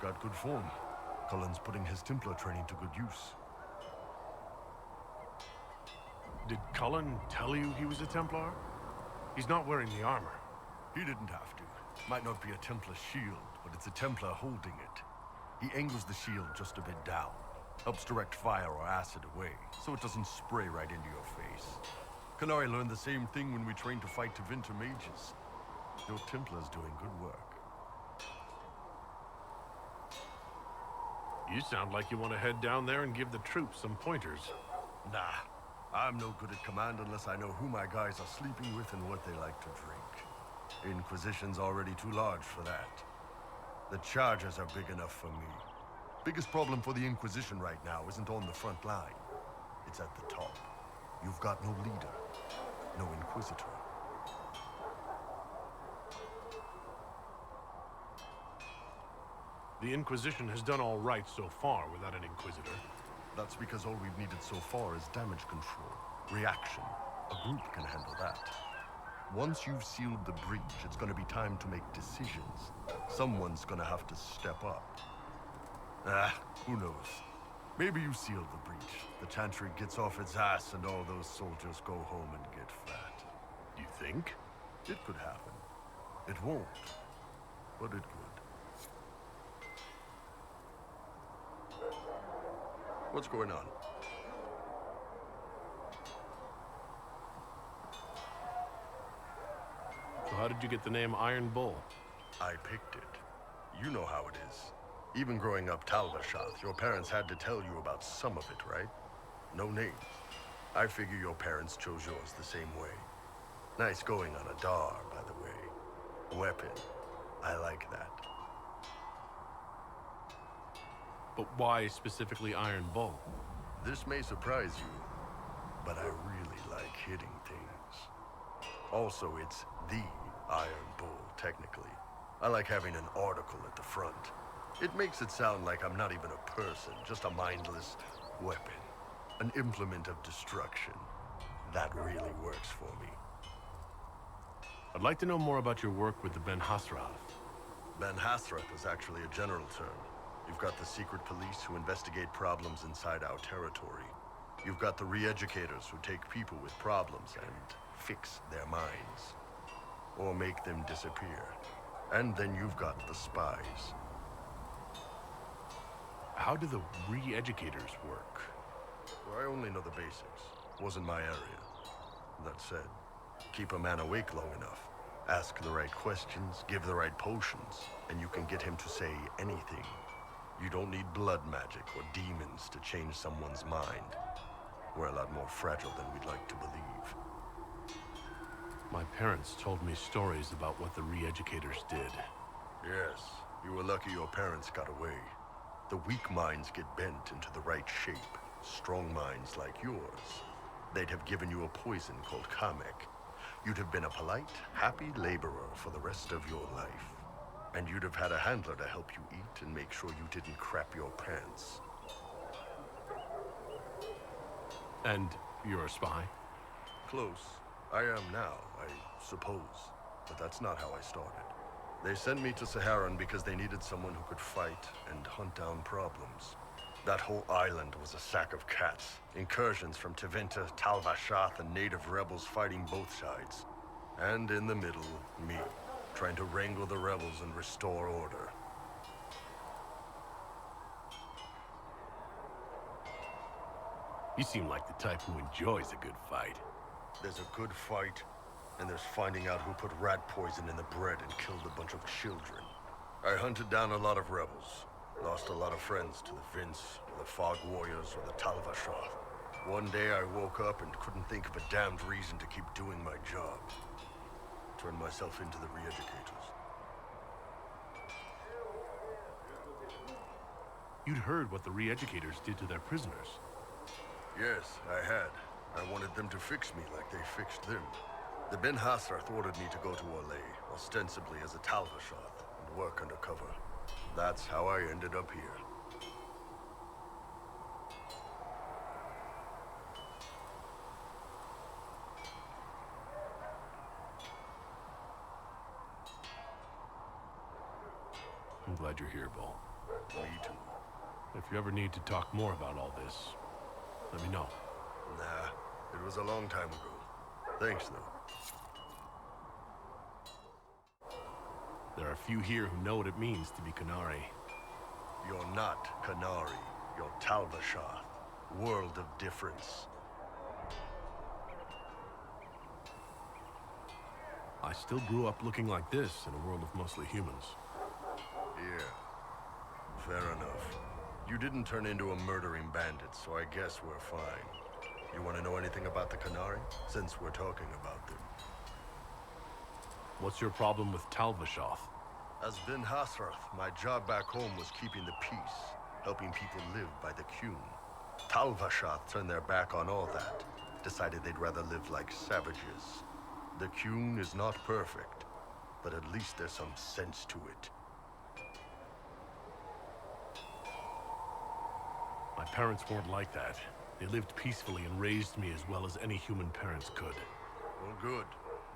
got good form. Cullen's putting his Templar training to good use. Did Cullen tell you he was a Templar? He's not wearing the armor. He didn't have to. Might not be a Templar shield, but it's a Templar holding it. He angles the shield just a bit down. Helps direct fire or acid away, so it doesn't spray right into your face. Kanari learned the same thing when we trained to fight Tevinter mages. Your Templar's doing good work. You sound like you want to head down there and give the troops some pointers. Nah, I'm no good at command unless I know who my guys are sleeping with and what they like to drink. Inquisition's already too large for that. The Chargers are big enough for me. Biggest problem for the Inquisition right now isn't on the front line. It's at the top. You've got no leader, no Inquisitor. The Inquisition has done all right so far without an Inquisitor. That's because all we've needed so far is damage control, reaction. A group can handle that. Once you've sealed the breach, it's gonna be time to make decisions. Someone's gonna have to step up. Who knows? Maybe you sealed the breach. The Chantry gets off its ass and all those soldiers go home and get fat. You think? It could happen. It won't, but it could. What's going on? So how did you get the name Ironbull? I picked it. You know how it is. Even growing up Talvashath, your parents had to tell you about some of it, right? No names. I figure your parents chose yours the same way. Nice going on a Dar, by the way. Weapon. I like that. But why specifically Iron Bull? This may surprise you, but I really like hitting things. Also, it's the Iron Bull, technically. I like having an article at the front. It makes it sound like I'm not even a person, just a mindless weapon. An implement of destruction. That really works for me. I'd like to know more about your work with the Ben Hasrath. Ben Hasrath is actually a general term. You've got the secret police who investigate problems inside our territory. You've got the re-educators who take people with problems and fix their minds. Or make them disappear. And then you've got the spies. How do the re-educators work? Well, I only know the basics. Wasn't my area. That said, keep a man awake long enough. Ask the right questions, give the right potions, and you can get him to say anything. You don't need blood magic or demons to change someone's mind. We're a lot more fragile than we'd like to believe. My parents told me stories about what the re-educators did. Yes, you were lucky your parents got away. The weak minds get bent into the right shape. Strong minds like yours. They'd have given you a poison called Kamek. You'd have been a polite, happy laborer for the rest of your life. And you'd have had a handler to help you eat and make sure you didn't crap your pants. And you're a spy? Close. I am now, I suppose. But that's not how I started. They sent me to Saharan because they needed someone who could fight and hunt down problems. That whole island was a sack of cats. Incursions from Tevinter, Talvashath, and native rebels fighting both sides. And in the middle, me, trying to wrangle the rebels and restore order. You seem like the type who enjoys a good fight. There's a good fight, and there's finding out who put rat poison in the bread and killed a bunch of children. I hunted down a lot of rebels. Lost a lot of friends to the Vince, or the Fog Warriors, or the Talvashath. One day I woke up and couldn't think of a damned reason to keep doing my job. Turned myself into the re-educators. You'd heard what the re-educators did to their prisoners. Yes, I had. I wanted them to fix me like they fixed them. The Ben Hasrath ordered me to go to Orlais, ostensibly as a Talvashath, and work undercover. That's how I ended up here. I'm glad you're here, Bull. Me too. If you ever need to talk more about all this, let me know. Nah, it was a long time ago. Thanks, though. There are few here who know what it means to be Qunari. You're not Qunari. You're Tal-Vashoth. World of difference. I still grew up looking like this in a world of mostly humans. Yeah. Fair enough. You didn't turn into a murdering bandit, so I guess we're fine. You want to know anything about the Qunari? Since we're talking about them. What's your problem with Tal-Vashoth? As Ben Hasrath, my job back home was keeping the peace, helping people live by the Qun. Tal-Vashoth turned their back on all that, decided they'd rather live like savages. The Qun is not perfect, but at least there's some sense to it. My parents weren't like that. They lived peacefully and raised me as well as any human parents could. Well, good.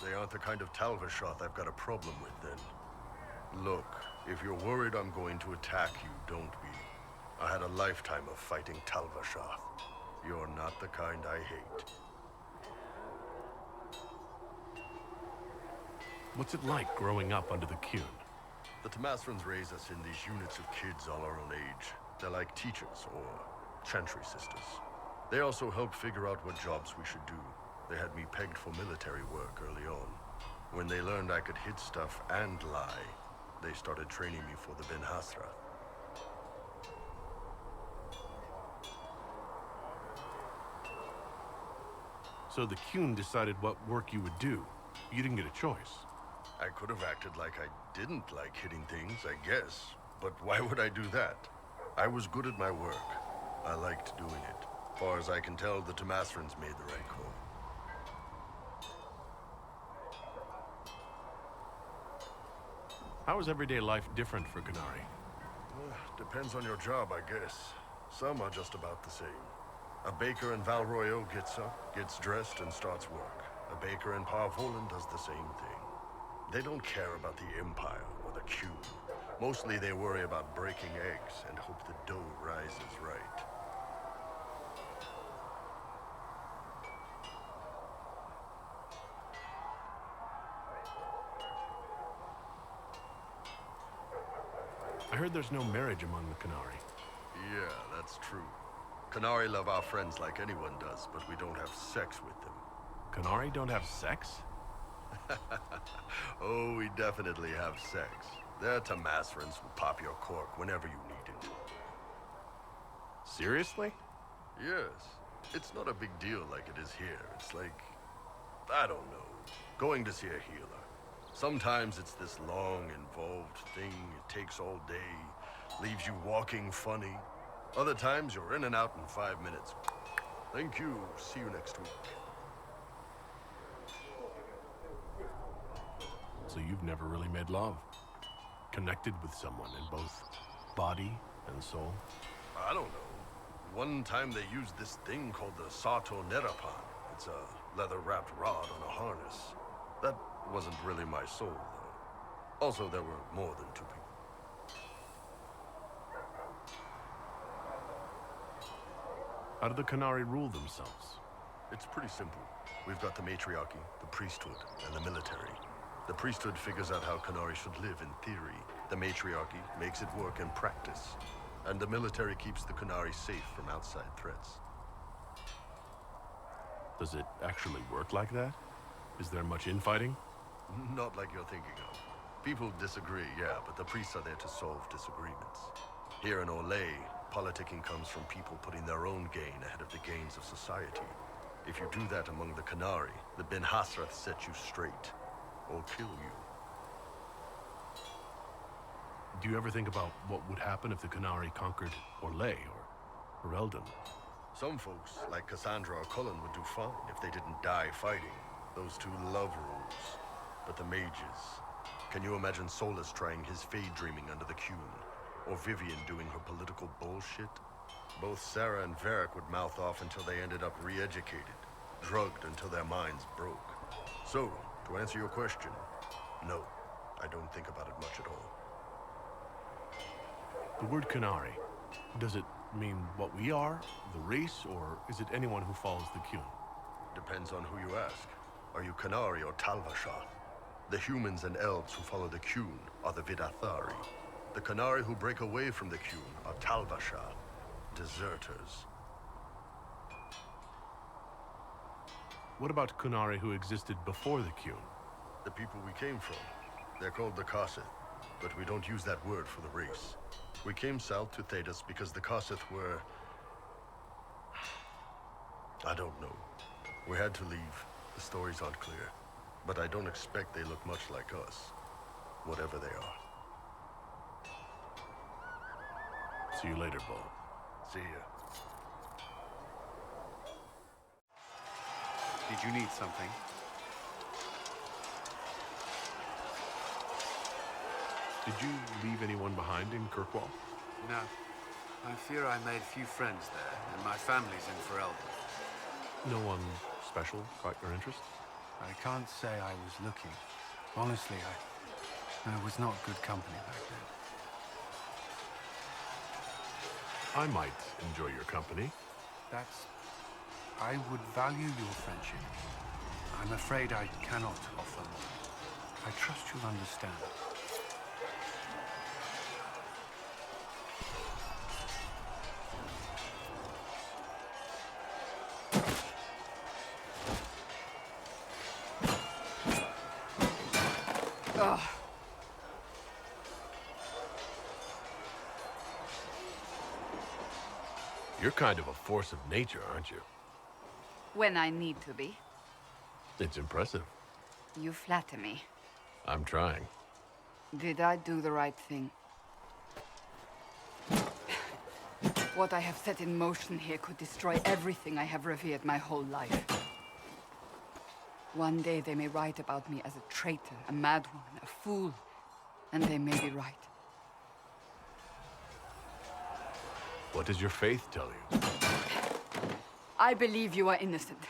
They aren't the kind of Tal-Vashoth I've got a problem with, then. Look, if you're worried I'm going to attack you, don't be. I had a lifetime of fighting Tal-Vashoth. You're not the kind I hate. What's it like growing up under the Qun? The Tamasrans raise us in these units of kids all our own age. They're like teachers, or chantry sisters. They also help figure out what jobs we should do. They had me pegged for military work early on. When they learned I could hit stuff and lie, they started training me for the Ben Hasrath. So the Qun decided what work you would do. You didn't get a choice. I could have acted like I didn't like hitting things, I guess. But why would I do that? I was good at my work. I liked doing it. Far as I can tell, the Tamasrans made the right call. How is everyday life different for Qunari? Depends on your job, I guess. Some are just about the same. A baker in Val Royeaux gets up, gets dressed, and starts work. A baker in Parvolan does the same thing. They don't care about the Empire or the Qun. Mostly they worry about breaking eggs and hope the dough rises right. I heard there's no marriage among the Qunari. Yeah, that's true. Qunari love our friends like anyone does, but we don't have sex with them. Qunari don't have sex? Oh, we definitely have sex. They're Tamasrans who pop your cork whenever you need it. Seriously? Yes. It's not a big deal like it is here. It's like, I don't know, going to see a healer. Sometimes it's this long, involved thing. It takes all day, leaves you walking funny. Other times you're in and out in 5 minutes. Thank you. See you next week. So you've never really made love? Connected with someone in both body and soul? I don't know. One time they used this thing called the Sato Nerapan. It's a leather-wrapped rod on a harness. That wasn't really my soul, though. Also, there were more than 2 people. How do the Qunari rule themselves? It's pretty simple. We've got the matriarchy, the priesthood, and the military. The priesthood figures out how Qunari should live in theory. The matriarchy makes it work in practice. And the military keeps the Qunari safe from outside threats. Does it actually work like that? Is there much infighting? Not like you're thinking of. People disagree, yeah, but the priests are there to solve disagreements. Here in Olay, politicking comes from people putting their own gain ahead of the gains of society. If you do that among the Qunari, the Ben Hasrath set you straight, or kill you. Do you ever think about what would happen if the Qunari conquered Orlais or Eldon? Some folks, like Cassandra or Cullen, would do fine if they didn't die fighting. Those two love rules. But the mages... Can you imagine Solus trying his fade dreaming under the Qun? Or Vivian doing her political bullshit? Both Sarah and Varric would mouth off until they ended up re-educated, drugged until their minds broke. So, to answer your question, no, I don't think about it much at all. The word Canary, does it mean what we are, the race, or is it anyone who follows the Qun? Depends on who you ask. Are you Canary or Talvashah? The humans and elves who follow the Qun are the Vidathari. The Canary who break away from the Qun are Talvashah, deserters. What about Canary who existed before the Qun? The people we came from. They're called the Kassith, but we don't use that word for the race. We came south to Thedas because the Kassith were... I don't know. We had to leave. The stories aren't clear. But I don't expect they look much like us. Whatever they are. See you later, Bo. See ya. Did you need something? Did you leave anyone behind in Kirkwall? No. I fear I made few friends there, and my family's in Ferelden. No one special caught your interest? I can't say I was looking. Honestly, I was not good company back then. I might enjoy your company. I would value your friendship. I'm afraid I cannot offer more. I trust you'll understand. You're kind of a force of nature, aren't you? When I need to be. It's impressive. You flatter me. I'm trying. Did I do the right thing? What I have set in motion here could destroy everything I have revered my whole life. One day they may write about me as a traitor, a madwoman, a fool. And they may be right. What does your faith tell you? I believe you are innocent.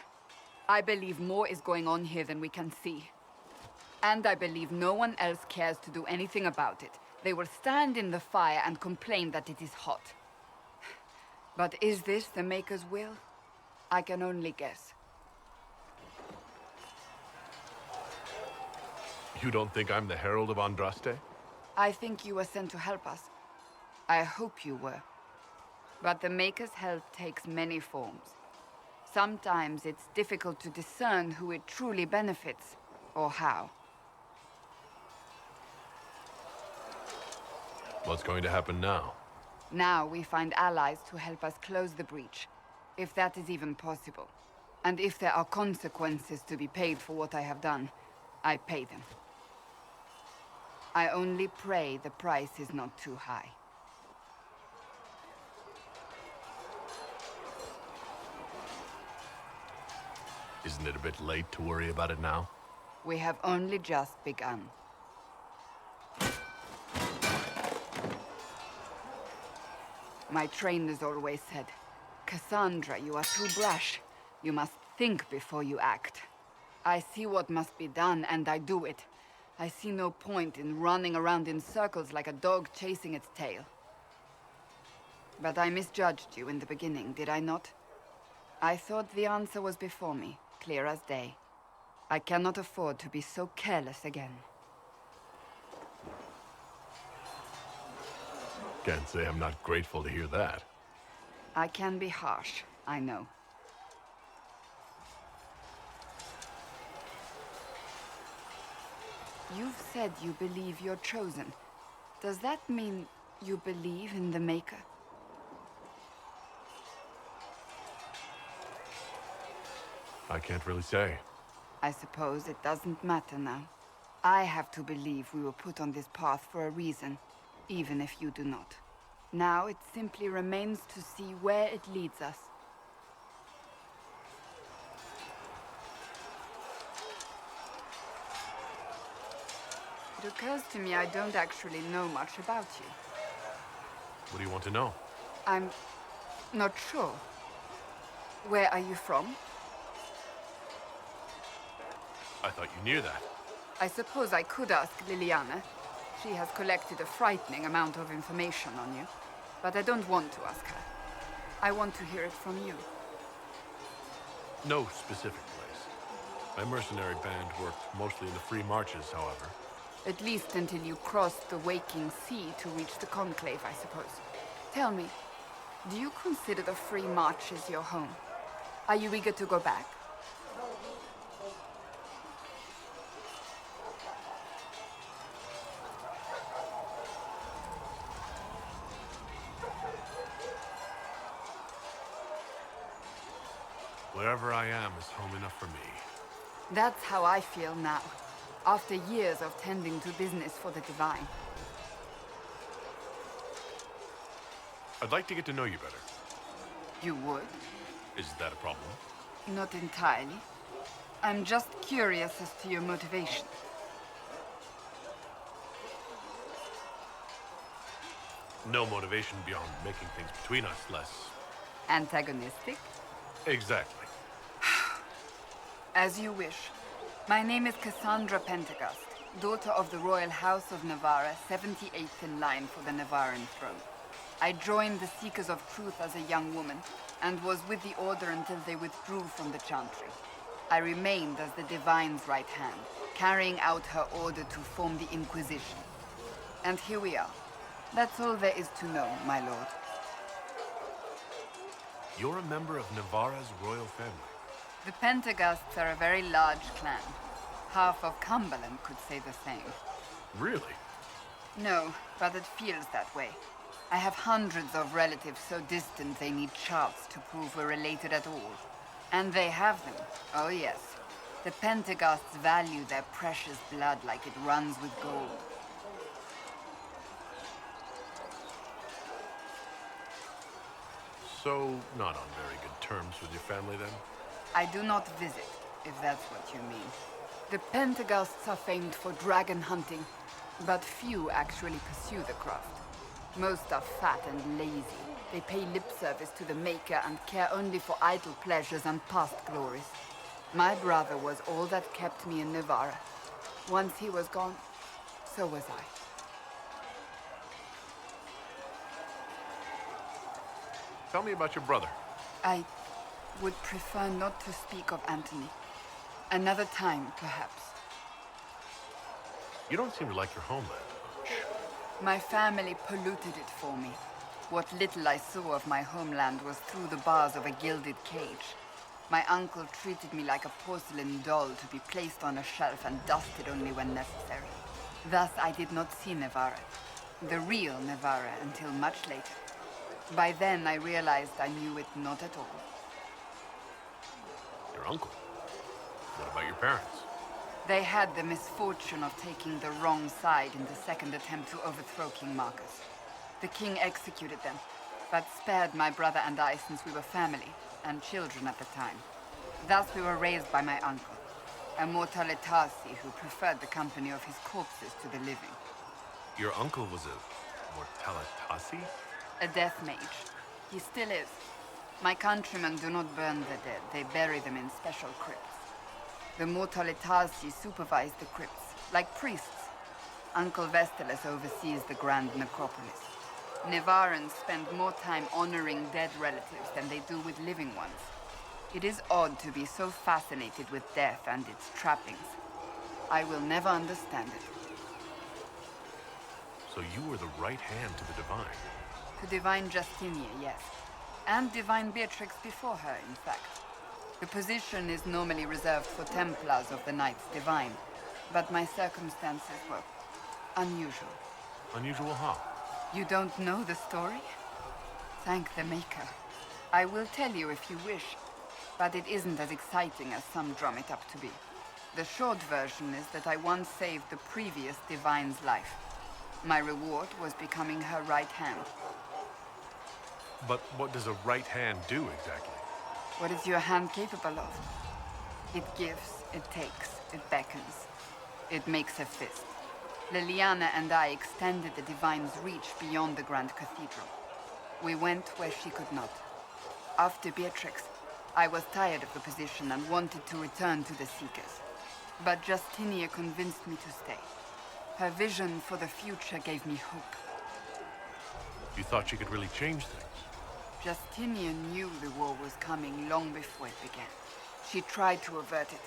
I believe more is going on here than we can see. And I believe no one else cares to do anything about it. They will stand in the fire and complain that it is hot. But is this the Maker's will? I can only guess. You don't think I'm the Herald of Andraste? I think you were sent to help us. I hope you were. But the Maker's help takes many forms. Sometimes it's difficult to discern who it truly benefits, or how. What's going to happen now? Now we find allies to help us close the breach, if that is even possible. And if there are consequences to be paid for what I have done, I pay them. I only pray the price is not too high. Isn't it a bit late to worry about it now? We have only just begun. My trainers always said, Cassandra, you are too brash. You must think before you act. I see what must be done, and I do it. I see no point in running around in circles like a dog chasing its tail. But I misjudged you in the beginning, did I not? I thought the answer was before me, clear as day. I cannot afford to be so careless again. Can't say I'm not grateful to hear that. I can be harsh, I know. You've said you believe you're chosen. Does that mean you believe in the Maker? I can't really say. I suppose it doesn't matter now. I have to believe we were put on this path for a reason, even if you do not. Now it simply remains to see where it leads us. It occurs to me I don't actually know much about you. What do you want to know? I'm not sure. Where are you from? I thought you knew that. I suppose I could ask Liliana. She has collected a frightening amount of information on you, but I don't want to ask her. I want to hear it from you. No specific place. My mercenary band worked mostly in the free marches, however. At least until you crossed the waking sea to reach the Conclave, I suppose. Tell me, do you consider the free marches your home? Are you eager to go back? Wherever I am is home enough for me. That's how I feel now, after years of tending to business for the Divine. I'd like to get to know you better. You would? Is that a problem? Not entirely. I'm just curious as to your motivation. No motivation beyond making things between us less... Antagonistic? Exactly. As you wish. My name is Cassandra Pentegast, daughter of the Royal House of Navarra, 78th in line for the Navarran throne. I joined the Seekers of Truth as a young woman, and was with the Order until they withdrew from the Chantry. I remained as the Divine's right hand, carrying out her order to form the Inquisition. And here we are. That's all there is to know, my lord. You're a member of Navarra's royal family. The Pentegasts are a very large clan. Half of Cumberland could say the same. Really? No, but it feels that way. I have hundreds of relatives so distant they need charts to prove we're related at all. And they have them. Oh yes. The Pentegasts value their precious blood like it runs with gold. So, not on very good terms with your family, then? I do not visit, if that's what you mean. The Pentegasts are famed for dragon hunting, but few actually pursue the craft. Most are fat and lazy. They pay lip service to the Maker and care only for idle pleasures and past glories. My brother was all that kept me in Navarra. Once he was gone, so was I. Tell me about your brother. I would prefer not to speak of Anthony. Another time, perhaps. You don't seem to like your homeland much. My family polluted it for me. What little I saw of my homeland was through the bars of a gilded cage. My uncle treated me like a porcelain doll to be placed on a shelf and dusted only when necessary. Thus, I did not see Navarra, the real Navarra, until much later. By then, I realized I knew it not at all. Your uncle? What about your parents? They had the misfortune of taking the wrong side in the second attempt to overthrow King Marcus. The king executed them, but spared my brother and I since we were family, and children at the time. Thus we were raised by my uncle, a mortalitasi who preferred the company of his corpses to the living. Your uncle was a mortalitasi? A death mage. He still is. My countrymen do not burn the dead, they bury them in special crypts. The mortalitasi supervise the crypts, like priests. Uncle Vestalis oversees the grand necropolis. Navarrans spend more time honoring dead relatives than they do with living ones. It is odd to be so fascinated with death and its trappings. I will never understand it. So you were the right hand to the Divine? To Divine Justinia, yes. And Divine Beatrix before her, in fact. The position is normally reserved for Templars of the Knights Divine, but my circumstances were unusual. Unusual how? You don't know the story? Thank the Maker. I will tell you if you wish, but it isn't as exciting as some drum it up to be. The short version is that I once saved the previous Divine's life. My reward was becoming her right hand. But what does a right hand do exactly? What is your hand capable of? It gives, it takes, it beckons. It makes a fist. Liliana and I extended the Divine's reach beyond the Grand Cathedral. We went where she could not. After Beatrix, I was tired of the position and wanted to return to the Seekers. But Justinia convinced me to stay. Her vision for the future gave me hope. You thought she could really change things? Justinian knew the war was coming long before it began. She tried to avert it,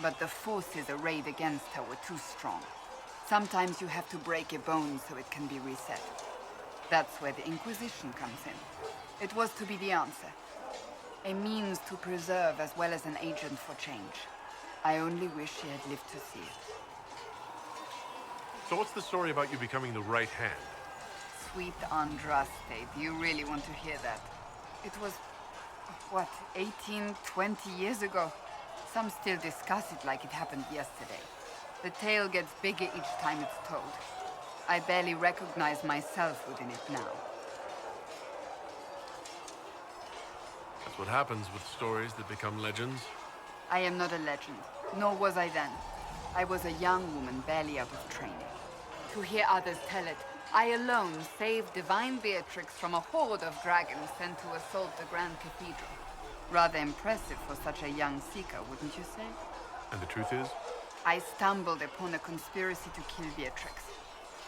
but the forces arrayed against her were too strong. Sometimes you have to break a bone so it can be reset. That's where the Inquisition comes in. It was to be the answer. A means to preserve as well as an agent for change. I only wish she had lived to see it. So what's the story about you becoming the right hand? Sweet Andraste, do you really want to hear that? It was, what, 18, 20 years ago? Some still discuss it like it happened yesterday. The tale gets bigger each time it's told. I barely recognize myself within it now. That's what happens with stories that become legends. I am not a legend, nor was I then. I was a young woman barely out of training. To hear others tell it, I alone saved divine Beatrix from a horde of dragons sent to assault the Grand Cathedral. Rather impressive for such a young seeker, wouldn't you say? And the truth is? I stumbled upon a conspiracy to kill Beatrix.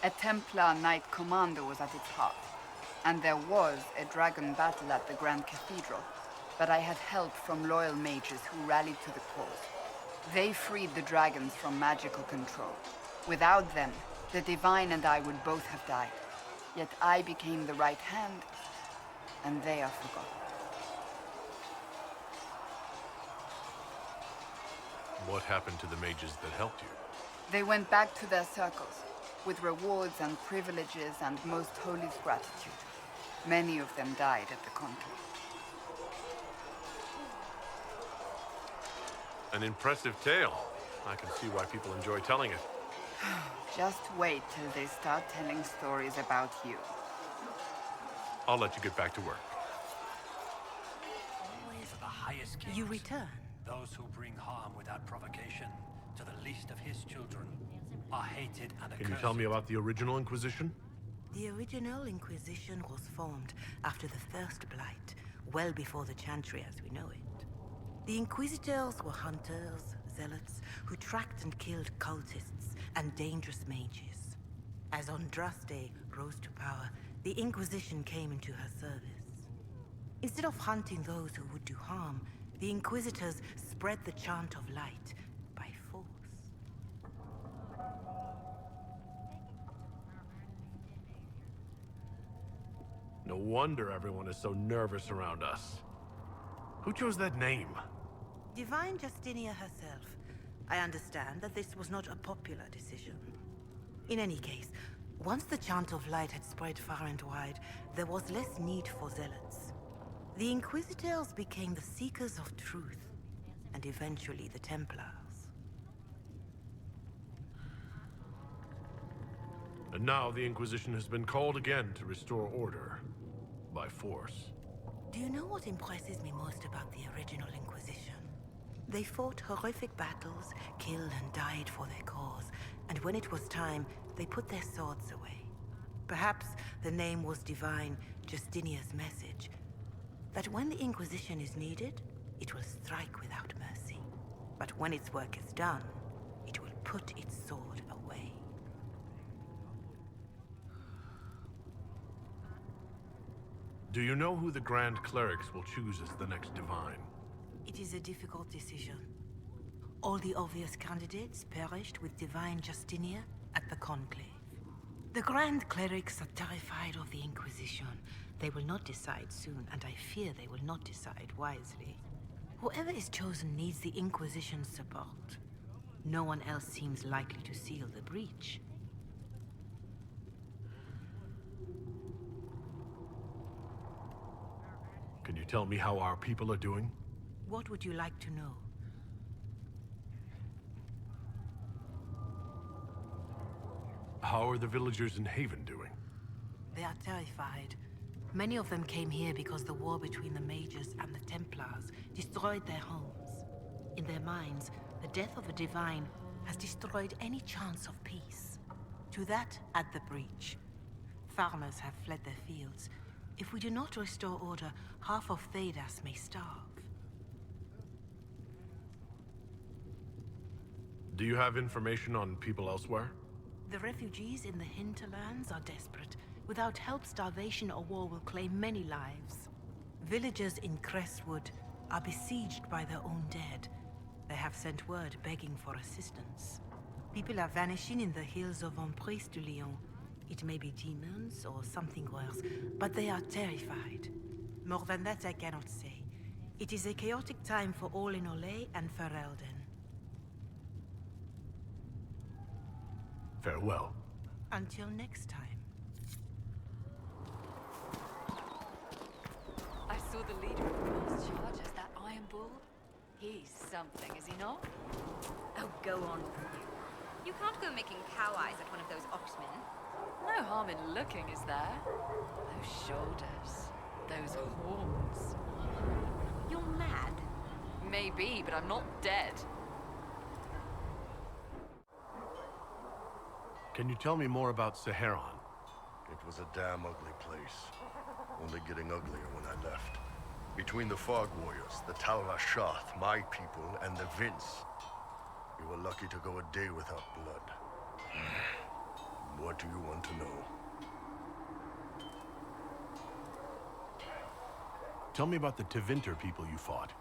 A Templar Knight Commander was at its heart, and there was a dragon battle at the Grand Cathedral, but I had help from loyal mages who rallied to the cause. They freed the dragons from magical control. Without them, the Divine and I would both have died. Yet I became the right hand, and they are forgotten. What happened to the mages that helped you? They went back to their circles, with rewards and privileges and most holy gratitude. Many of them died at the conclave. An impressive tale. I can see why people enjoy telling it. Just wait till they start telling stories about you. I'll let you get back to work. For the highest kings, You return. those who bring harm without provocation to the least of his children are hated and accursed. Can you tell me about the original Inquisition? The original Inquisition was formed after the First Blight, well before the Chantry as we know it. The Inquisitors were hunters, zealots, who tracked and killed cultists and dangerous mages. As Andraste rose to power, the Inquisition came into her service. Instead of hunting those who would do harm, the Inquisitors spread the chant of light by force. No wonder everyone is so nervous around us. Who chose that name? Divine Justinia herself. I understand that this was not a popular decision. In any case, once the chant of light had spread far and wide, there was less need for zealots. The Inquisitors became the seekers of truth, and eventually the Templars. And now the Inquisition has been called again to restore order. By force. Do you know what impresses me most about the original Inquisition? They fought horrific battles, killed and died for their cause, and when it was time, they put their swords away. Perhaps the name was Divine Justinia's message, that when the Inquisition is needed, it will strike without mercy. But when its work is done, it will put its sword away. Do you know who the Grand Clerics will choose as the next Divine? It is a difficult decision. All the obvious candidates perished with Divine Justinia at the Conclave. The Grand Clerics are terrified of the Inquisition. They will not decide soon, and I fear they will not decide wisely. Whoever is chosen needs the Inquisition's support. No one else seems likely to seal the breach. Can you tell me how our people are doing? What would you like to know? How are the villagers in Haven doing? They are terrified. Many of them came here because the war between the Mages and the Templars destroyed their homes. In their minds, the death of a Divine has destroyed any chance of peace. To that, add the breach. Farmers have fled their fields. If we do not restore order, half of Thedas may starve. Do you have information on people elsewhere? The refugees in the hinterlands are desperate. Without help, starvation or war will claim many lives. Villagers in Crestwood are besieged by their own dead. They have sent word begging for assistance. People are vanishing in the hills of Emprise de Lyon. It may be demons or something worse, but they are terrified. More than that I cannot say. It is a chaotic time for all in Olay and Ferelden. Farewell. Until next time. I saw the leader of the North's charges, that Ironbull. He's something, is he not? Oh, go on. You can't go making cow eyes at one of those oxmen. No harm in looking, is there? Those shoulders, those horns. You're mad. Maybe, but I'm not dead. Can you tell me more about Saharon? It was a damn ugly place. Only getting uglier when I left. Between the Fog Warriors, the Talvashath, my people, and the Vince, we were lucky to go a day without blood. What do you want to know? Tell me about the Tevinter people you fought.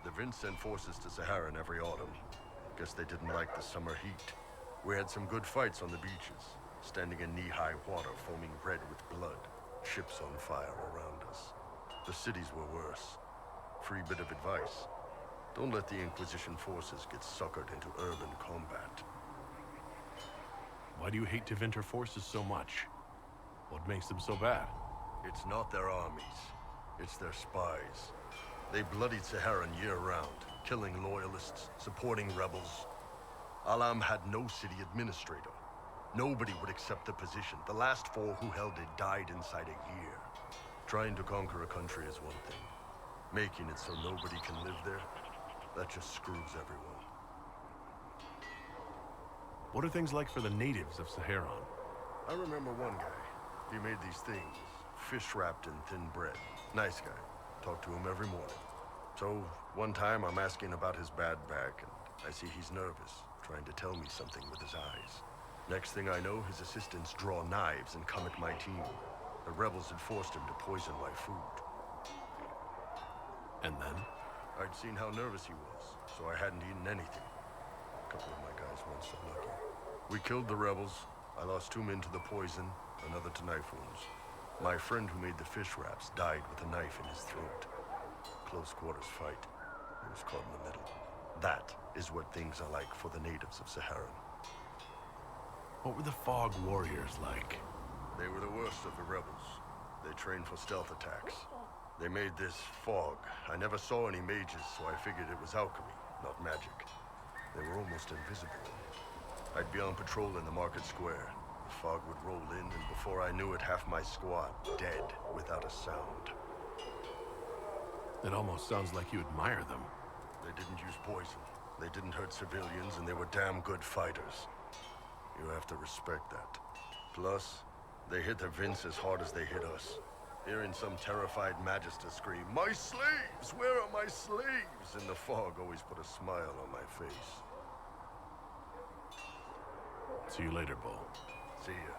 The Vince sent forces to Saharan every autumn. Guess they didn't like the summer heat. We had some good fights on the beaches, standing in knee-high water foaming red with blood, ships on fire around us. The cities were worse. Free bit of advice. Don't let the Inquisition forces get suckered into urban combat. Why do you hate Tevinter forces so much? What makes them so bad? It's not their armies. It's their spies. They bloodied Saharan year-round, killing loyalists, supporting rebels. Alam had no city administrator. Nobody would accept the position. The last 4 who held it died inside a year. Trying to conquer a country is one thing. Making it so nobody can live there, that just screws everyone. What are things like for the natives of Saharon? I remember one guy. He made these things, fish wrapped in thin bread. Nice guy. Talked to him every morning. So, one time I'm asking about his bad back, and I see he's nervous, trying to tell me something with his eyes. Next thing I know, his assistants draw knives and come at my team. The rebels had forced him to poison my food. And then? I'd seen how nervous he was, so I hadn't eaten anything. A couple of my guys weren't so lucky. We killed the rebels. I lost 2 men to the poison, another to knife wounds. My friend who made the fish wraps died with a knife in his throat. Close quarters fight. He was caught in the middle. That is what things are like for the natives of Saharan. What were the Fog Warriors like? They were the worst of the rebels. They trained for stealth attacks. They made this fog. I never saw any mages, so I figured it was alchemy, not magic. They were almost invisible. I'd be on patrol in the market square. The fog would roll in, and before I knew it, half my squad dead without a sound. It almost sounds like you admire them. They didn't use poison. They didn't hurt civilians, and they were damn good fighters. You have to respect that. Plus, they hit the Vince as hard as they hit us. Hearing some terrified Magister scream, "My slaves! Where are my slaves?" in the fog always put a smile on my face. See you later, Bull. See ya.